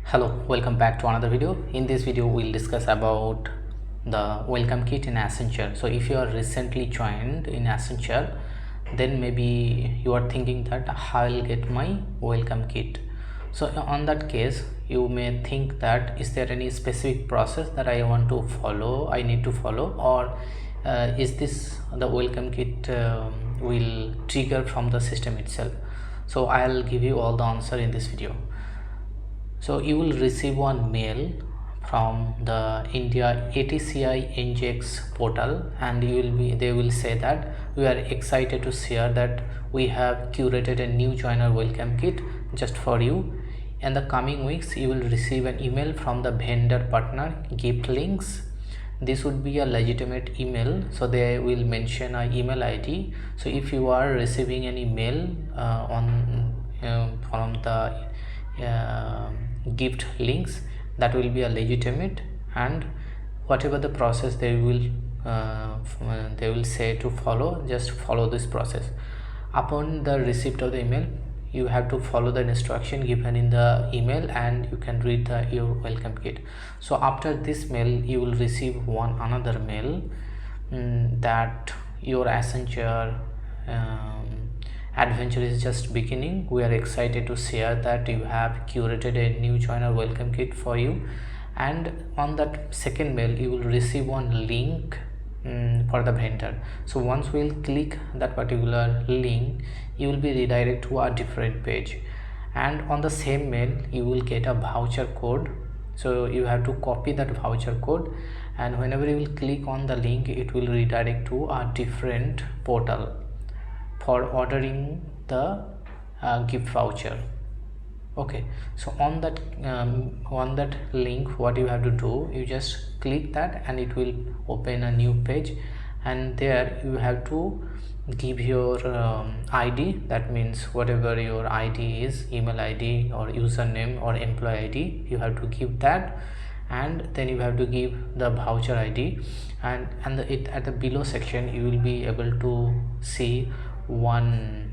Hello, welcome back to another video. In this video we'll discuss about the welcome kit in Accenture. So if you are recently joined in Accenture, then maybe you are thinking that how I'll get my welcome kit. So on that case, you may think that is there any specific process that I need to follow, or is this the welcome kit will trigger from the system itself? So I'll give you all the answer in this video. So you will receive one mail from the India ATCI NGX portal, and they will say that we are excited to share that we have curated a new joiner welcome kit just for you. In the coming weeks you will receive an email from the vendor partner gift links. This would be a legitimate email, so they will mention an email ID. So if you are receiving an email from the gift links, that will be a legitimate, and whatever the process they will say to follow, just follow this process. Upon the receipt of the email, you have to follow the instruction given in the email, and you can read your welcome kit. So after this mail you will receive another mail that your Accenture adventure is just beginning. We are excited to share that you have curated a new joiner welcome kit for you. And on that second mail you will receive one link for the vendor. So once we'll click that particular link, you will be redirected to a different page, and on the same mail you will get a voucher code. So you have to copy that voucher code, and whenever you will click on the link, it will redirect to a different portal for ordering the gift voucher. Okay, so on that link, what you have to do, you just click that and it will open a new page, and there you have to give your ID. That means whatever your ID is, email ID or username or employee ID, you have to give that, and then you have to give the voucher ID, and at the below section you will be able to see one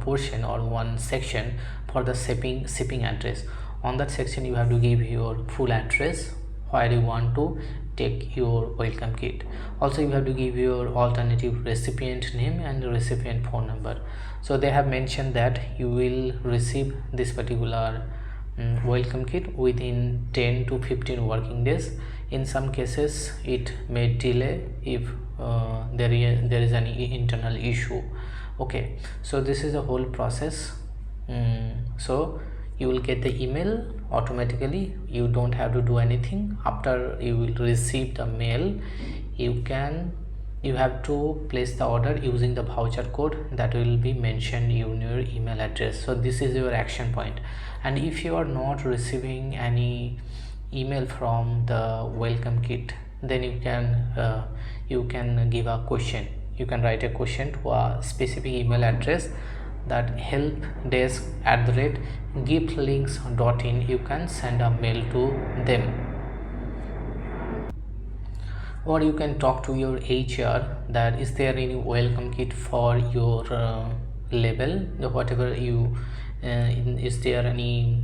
portion or one section for the shipping address. On that section you have to give your full address where you want to take your welcome kit. Also you have to give your alternative recipient name and recipient phone number. So they have mentioned that you will receive this particular welcome kit within 10 to 15 working days. In some cases it may delay if there is any internal issue. Okay, so this is the whole process. So you will get the email automatically. You don't have to do anything. After you will receive the mail, you have to place the order using the voucher code that will be mentioned in your email address. So this is your action point. And if you are not receiving any email from the welcome kit, then you can give a question. You can write a question to a specific email address, that helpdesk@giftlinks.in. you can send a mail to them, or you can talk to your HR that is there any welcome kit for your label, whatever you is there any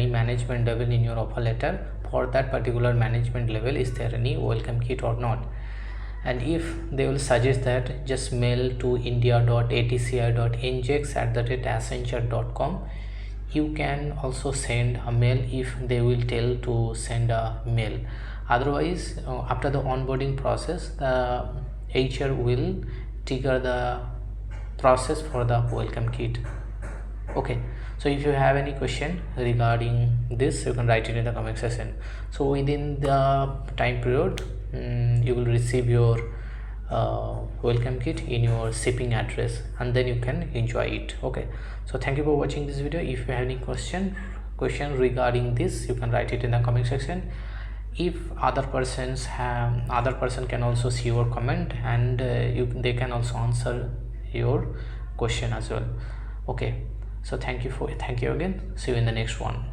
management level in your offer letter. For that particular management level, is there any welcome kit or not? And if they will suggest that, just mail to india.atci.ngx@accenture.com. you can also send a mail if they will tell to send a mail. Otherwise, after the onboarding process, the HR will trigger the process for the welcome kit. Okay, so if you have any question regarding this, you can write it in the comment section. So within the time period, you will receive your welcome kit in your shipping address, and then you can enjoy it. Okay, so thank you for watching this video. If you have any question regarding this, you can write it in the comment section. If other person can also see your comment, and they can also answer your question as well. Okay, so thank you again. See you in the next one.